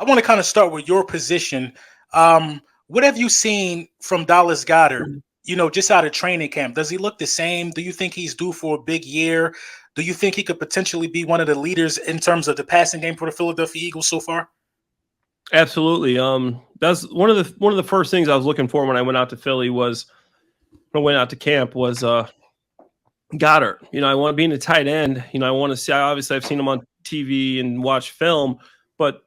want to kind of start with your position. What have you seen from Dallas Goddard? Just out of training camp, does he look the same? Do you think he's due for a big year? Do you think he could potentially be one of the leaders in terms of the passing game for the Philadelphia Eagles so far? Absolutely. That's one of the first things I was looking for when I went out to Philly camp was Godert. I want to be in a tight end. I want to see. Obviously, I've seen him on TV and watch film, but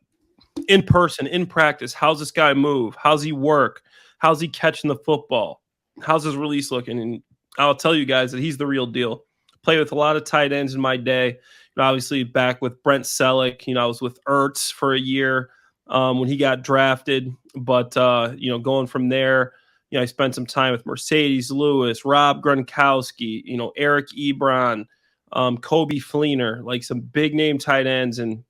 in person, in practice, how's this guy move? How's he work? How's he catching the football? How's his release looking? And I'll tell you guys that he's the real deal. Played with a lot of tight ends in my day. Obviously, back with Brent Selleck. I was with Ertz for a year when he got drafted. But going from there, I spent some time with Mercedes Lewis, Rob Gronkowski, Eric Ebron, Kobe Fleener, like some big name tight ends, and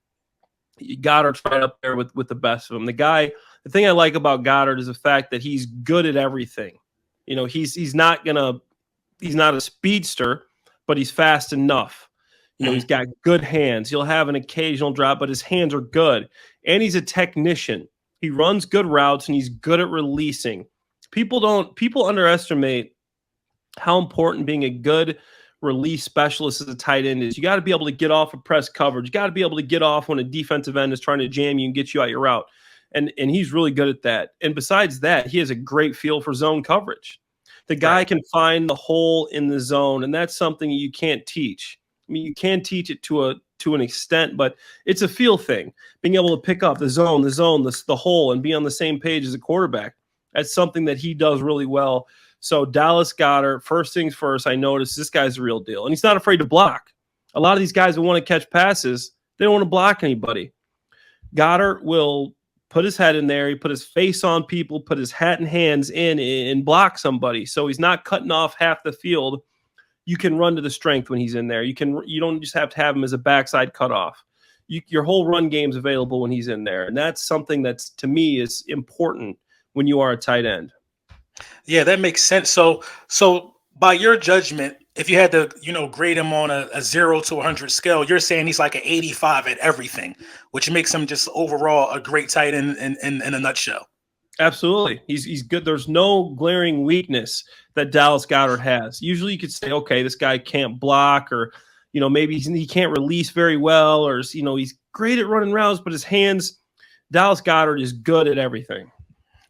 Goddard's right up there with the best of them. The thing I like about Godert is the fact that he's good at everything. He's not a speedster, but he's fast enough. He's got good hands. He'll have an occasional drop, but his hands are good. And he's a technician. He runs good routes and he's good at releasing. People underestimate how important being a good release specialist as a tight end is. You got to be able to get off of press coverage. You got to be able to get off when a defensive end is trying to jam you and get you out your route. And he's really good at that. And besides that, he has a great feel for zone coverage. The guy can find the hole in the zone, and that's something you can't teach. I mean, you can teach it to an extent, but it's a feel thing. Being able to pick up the zone, the hole, and be on the same page as a quarterback. That's something that he does really well. So Dallas Goedert, first things first, I noticed this guy's the real deal. And he's not afraid to block. A lot of these guys who want to catch passes, they don't want to block anybody. Goedert will put his head in there. He put his face on people, put his hat and hands in and block somebody. So he's not cutting off half the field. You can run to the strength when he's in there. You don't just have to have him as a backside cutoff. Your whole run game's available when he's in there. And that's something that's, to me, is important when you are a tight end. Yeah, that makes sense. So by your judgment, if you had to, grade him on a 0 to 100 scale, you're saying he's like an 85 at everything, which makes him just overall a great tight end in a nutshell. Absolutely. He's good. There's no glaring weakness that Dallas Goedert has. Usually you could say, okay, this guy can't block, or, maybe he can't release very well, or, he's great at running routes, but his hands, Dallas Goedert is good at everything.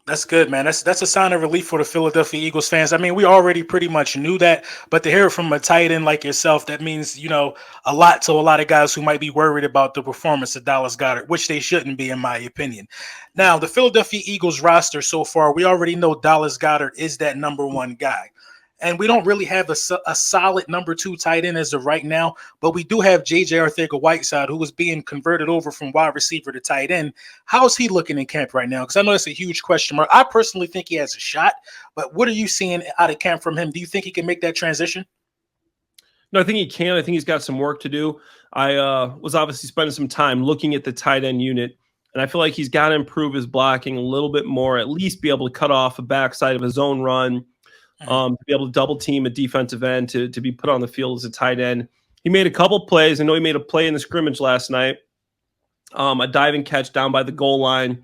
That's good, man. That's a sign of relief for the Philadelphia Eagles fans. I mean, we already pretty much knew that, but to hear it from a tight end like yourself, that means, a lot to a lot of guys who might be worried about the performance of Dallas Goedert, which they shouldn't be, in my opinion. Now, the Philadelphia Eagles roster so far, we already know Dallas Goedert is that number one guy. And we don't really have a solid number two tight end as of right now, but we do have J.J. Arcega-Whiteside, who is being converted over from wide receiver to tight end. How's he looking in camp right now? Because I know that's a huge question mark. I personally think he has a shot, but what are you seeing out of camp from him? Do you think he can make that transition? No, I think he can. I think he's got some work to do. I was obviously spending some time looking at the tight end unit, and I feel like he's got to improve his blocking a little bit more, at least be able to cut off the backside of his own run, to be able to double team a defensive end, to be put on the field as a tight end. He made a couple plays. I know he made a play in the scrimmage last night, a diving catch down by the goal line.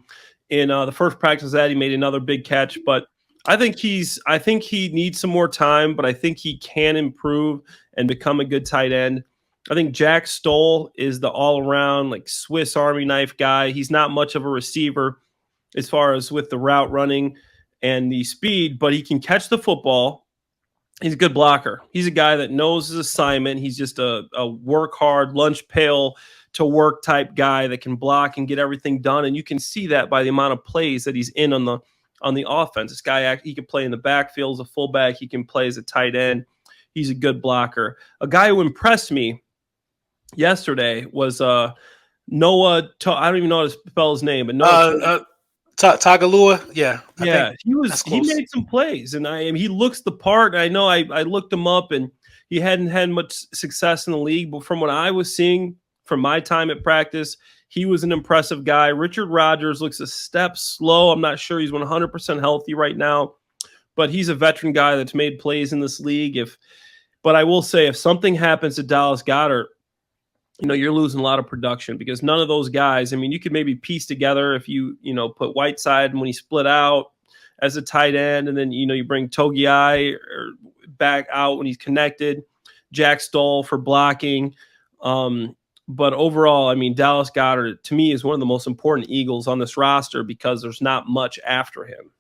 In the first practice of that, he made another big catch. But I think he needs some more time, but I think he can improve and become a good tight end. I think Jack Stoll is the all-around, like, Swiss Army knife guy. He's not much of a receiver as far as with the route running and the speed, but he can catch the football. He's a good blocker. He's a guy that knows his assignment. He's just a work hard, lunch pail to work type guy that can block and get everything done. And you can see that by the amount of plays that he's in on the offense. This guy, he can play in the backfield as a fullback. He can play as a tight end. He's a good blocker. A guy who impressed me yesterday was Noah. I don't even know how to spell his name, but Noah. Tagalua, yeah. He made some plays, and he looks the part. I know I looked him up, and he hadn't had much success in the league, but from what I was seeing from my time at practice, he was an impressive guy. Richard Rodgers looks a step slow. I'm not sure he's 100% healthy right now, but he's a veteran guy that's made plays in this league. But I will say, if something happens to Dallas Goedert, you're losing a lot of production because none of those guys, I mean, you could maybe piece together if put Whiteside when he split out as a tight end, and then, you bring Togiai or back out when he's connected, Jack Stoll for blocking. But overall, I mean, Dallas Goedert to me is one of the most important Eagles on this roster because there's not much after him.